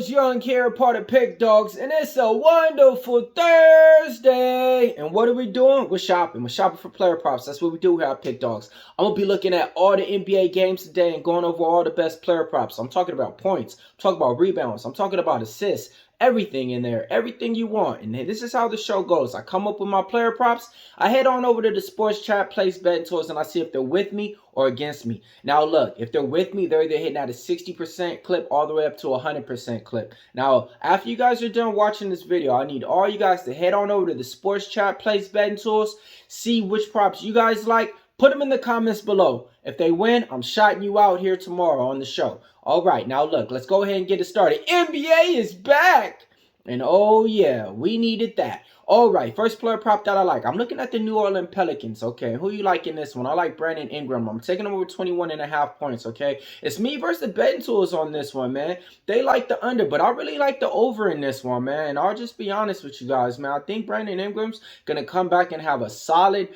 Millz, young here, part of Pick Dawgz, and it's a wonderful Thursday. And what are we doing? We're shopping. We're shopping for player props. That's what we do here at Pick Dawgz. I'm going to be looking at all the NBA games today and going over all the best player props. I'm talking about points. I'm talking about rebounds. I'm talking about assists. Everything in there, everything you want. And this is how the show goes. I come up with my player props. I head on over to the sports chat, place betting tools, and I see if they're with me or against me. Now look, if they're with me, they're either hitting at a 60% clip all the way up to a 100% clip. Now, after you guys are done watching this video, I need all you guys to head on over to the sports chat, place betting tools, see which props you guys like. Put them in the comments below. If they win, I'm shouting you out here tomorrow on the show. All right, now look, let's go ahead and get it started. NBA is back. And oh yeah, we needed that. All right, first player prop that I like. I'm looking at the New Orleans Pelicans, okay? Who you like in this one? I like Brandon Ingram. I'm taking him over 21.5 points, okay? It's me versus the betting tools on this one, man. They like the under, but I really like the over in this one, man. And I'll just be honest with you guys, man. I think Brandon Ingram's going to come back and have a solid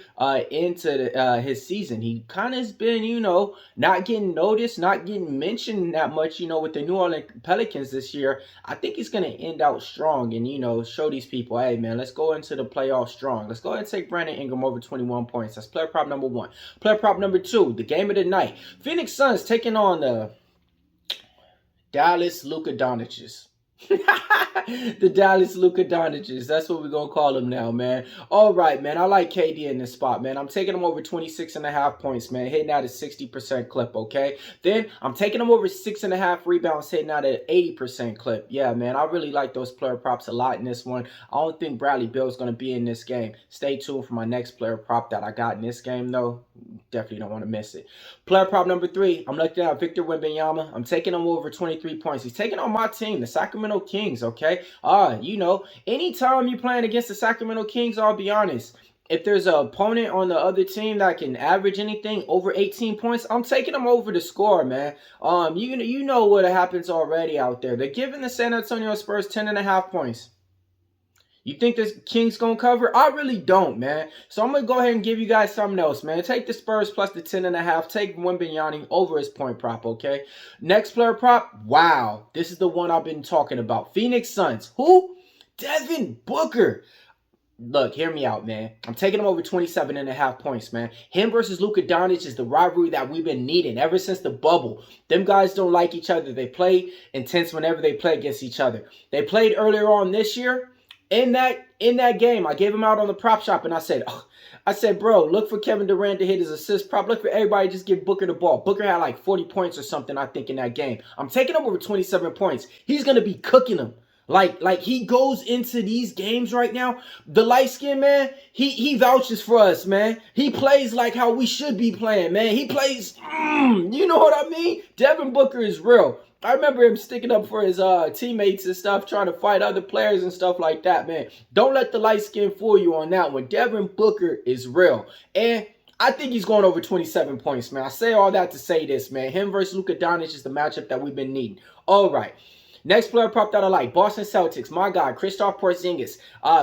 into his season. He kind of has been, you know, not getting noticed, not getting mentioned that much, you know, with the New Orleans Pelicans this year. I think he's going to end out strong and, you know, show these people, hey, man, let's go into the playoffs strong. Let's go ahead and take Brandon Ingram over 21 points. That's player prop number one. Player prop number two, the game of the night. Phoenix Suns taking on the Dallas Luka Doncic's. The Dallas Luka Doncic's. That's what we're going to call him now, man. All right, man. I like KD in this spot, man. I'm taking him over 26.5 points, man. Hitting out a 60% clip, okay? Then I'm taking him over 6.5 rebounds, hitting out an 80% clip. Yeah, man. I really like those player props a lot in this one. I don't think Bradley Beal is going to be in this game. Stay tuned for my next player prop that I got in this game, though. Definitely don't want to miss it. Player prop number three. I'm looking at Victor Wembanyama. I'm taking him over 23 points. He's taking on my team, the Sacramento Kings, okay? You know, anytime you're playing against the Sacramento Kings, I'll be honest, if there's an opponent on the other team that can average anything over 18 points, I'm taking them over the score, man. You know what happens already out there. They're giving the San Antonio Spurs 10.5 points. You think this Kings gonna cover? I really don't, man. So I'm gonna go ahead and give you guys something else, man. Take the Spurs plus the 10.5. Take Wembanyama over his point prop, okay? Next player prop. Wow, this is the one I've been talking about. Phoenix Suns. Who? Devin Booker. Look, hear me out, man. I'm taking him over 27.5 points, man. Him versus Luka Doncic is the rivalry that we've been needing ever since the bubble. Them guys don't like each other. They play intense whenever they play against each other. They played earlier on this year. In that game, I gave him out on the prop shop, and I said, bro, look for Kevin Durant to hit his assist prop. Look for everybody just give Booker the ball. Booker had like 40 points or something, I think, in that game. I'm taking him over 27 points. He's going to be cooking them. Like he goes into these games right now. The light skin man, he vouches for us, man. He plays like how we should be playing, man. He plays, you know what I mean? Devin Booker is real. I remember him sticking up for his teammates and stuff, trying to fight other players and stuff like that, man. Don't let the light skin fool you on that one. Devin Booker is real. And I think he's going over 27 points, man. I say all that to say this, man. Him versus Luka Doncic is the matchup that we've been needing. All right. Next player prop that I like, Boston Celtics. My guy, Kristaps Porzingis,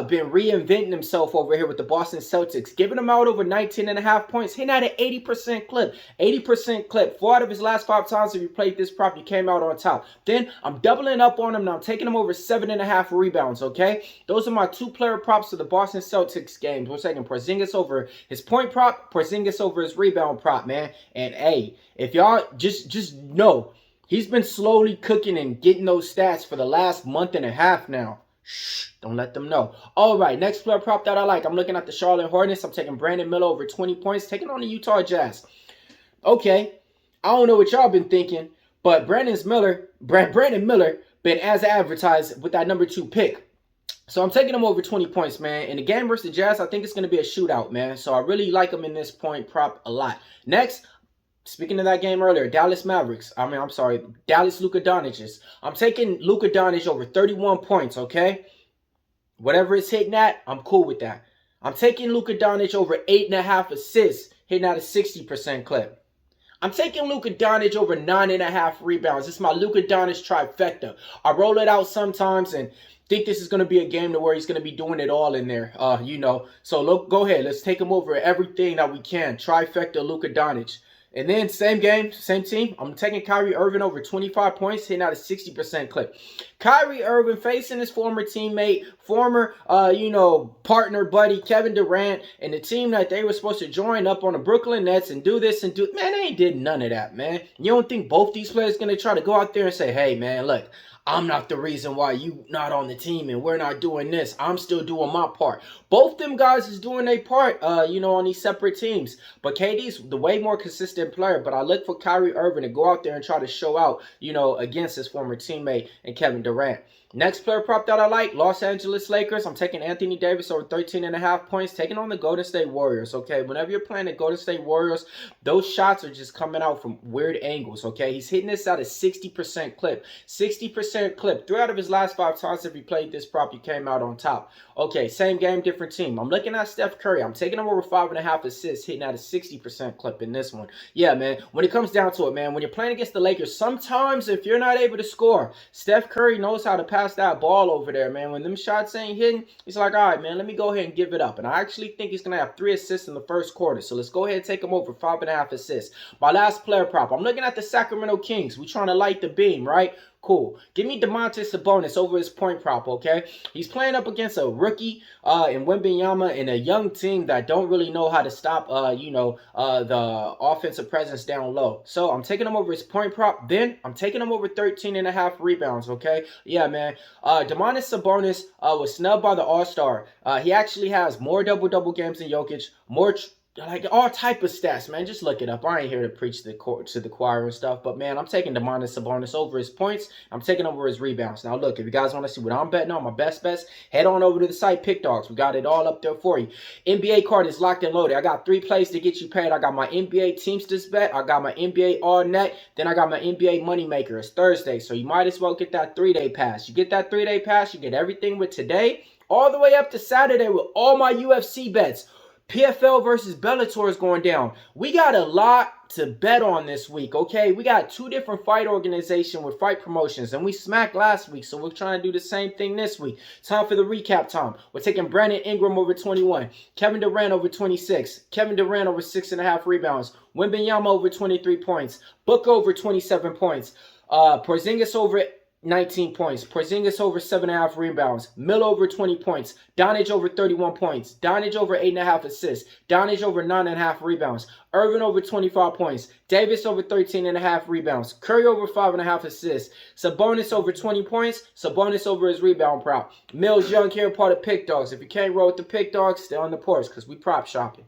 been reinventing himself over here with the Boston Celtics, giving him out over 19.5 points, hitting at an 80% clip. 80% clip. 4 out of his last 5 times if you played this prop, you came out on top. Then I'm doubling up on him now. I'm taking him over 7.5 rebounds, okay? Those are my 2 player props for the Boston Celtics games. We're taking Porzingis over his point prop, Porzingis over his rebound prop, man. And hey, if y'all just know, he's been slowly cooking and getting those stats for the last month and a half now. Shh, don't let them know. All right, next player prop that I like. I'm looking at the Charlotte Hornets. I'm taking Brandon Miller over 20 points, taking on the Utah Jazz. Okay, I don't know what y'all been thinking, but Brandon Miller been as advertised with that number 2 pick. So I'm taking him over 20 points, man. In the game versus the Jazz, I think it's going to be a shootout, man. So I really like him in this point prop a lot. Next, speaking of that game earlier, Dallas Luka Doncic. I'm taking Luka Doncic over 31 points, okay? Whatever it's hitting at, I'm cool with that. I'm taking Luka Doncic over 8.5 assists, hitting at a 60% clip. I'm taking Luka Doncic over 9.5 rebounds. It's my Luka Doncic trifecta. I roll it out sometimes and think this is going to be a game to where he's going to be doing it all in there, you know. So look, go ahead. Let's take him over everything that we can. Trifecta Luka Doncic. And then same game, same team. I'm taking Kyrie Irving over 25 points, hitting out a 60% clip. Kyrie Irving facing his former teammate, former, partner, buddy, Kevin Durant, and the team that they were supposed to join up on the Brooklyn Nets and do this and do. Man, they ain't did none of that, man. You don't think both these players going to try to go out there and say, hey, man, look, I'm not the reason why you not on the team and we're not doing this. I'm still doing my part. Both them guys is doing their part, on these separate teams. But KD's the way more consistent player. But I look for Kyrie Irving to go out there and try to show out, against his former teammate and Kevin Durant. Next player prop that I like, Los Angeles Lakers. I'm taking Anthony Davis over 13.5 points, taking on the Golden State Warriors, okay? Whenever you're playing the Golden State Warriors, those shots are just coming out from weird angles, okay? He's hitting this at a 60% clip. 60% clip. 3 out of his last 5 times if he played this prop, he came out on top. Okay, same game, different team. I'm looking at Steph Curry. I'm taking him over 5.5 assists, hitting at a 60% clip in this one. Yeah, man, when it comes down to it, man, when you're playing against the Lakers, sometimes if you're not able to score, Steph Curry knows how to pass that ball over there, man. When them shots ain't hitting, he's like, all right, man, let me go ahead and give it up. And I actually think he's going to have 3 assists in the first quarter. So let's go ahead and take him over 5.5 assists. My last player prop. I'm looking at the Sacramento Kings. We're trying to light the beam, right? Cool. Give me Domantas Sabonis over his point prop, okay? He's playing up against a rookie in Wembanyama and a young team that don't really know how to stop, the offensive presence down low. So I'm taking him over his point prop. Then I'm taking him over 13.5 rebounds, okay? Yeah, man. Domantas Sabonis was snubbed by the All-Star. He actually has more double-double games than Jokic, more like all type of stats, man. Just look it up. I ain't here to preach to the choir and stuff, but man, I'm taking Domantas Sabonis over his points. I'm taking over his rebounds. Now, look, if you guys want to see what I'm betting on, my best bets, head on over to the site PickDawgz. We got it all up there for you. NBA card is locked and loaded. I got 3 plays to get you paid. I got my NBA Teamsters bet. I got my NBA All Net. Then I got my NBA Moneymaker. It's Thursday, so you might as well get that 3-day pass. You get that 3-day pass, you get everything with today all the way up to Saturday with all my UFC bets. PFL versus Bellator is going down. We got a lot to bet on this week, okay? We got 2 different fight organizations with fight promotions, and we smacked last week, so we're trying to do the same thing this week. Time for the recap time. We're taking Brandon Ingram over 21, Kevin Durant over 26, Kevin Durant over 6.5 rebounds, Wembanyama over 23 points, Book over 27 points, Porzingis over 19 points. Porzingis over 7.5 rebounds. Mill over 20 points. Donich over 31 points. Donich over 8.5 assists. Donich over 9.5 rebounds. Irvin over 25 points. Davis over 13.5 rebounds. Curry over 5.5 assists. Sabonis over 20 points. Sabonis over his rebound prop. Millz Young here, part of PickDawgz. If you can't roll with the PickDawgz, stay on the porch because we prop shopping.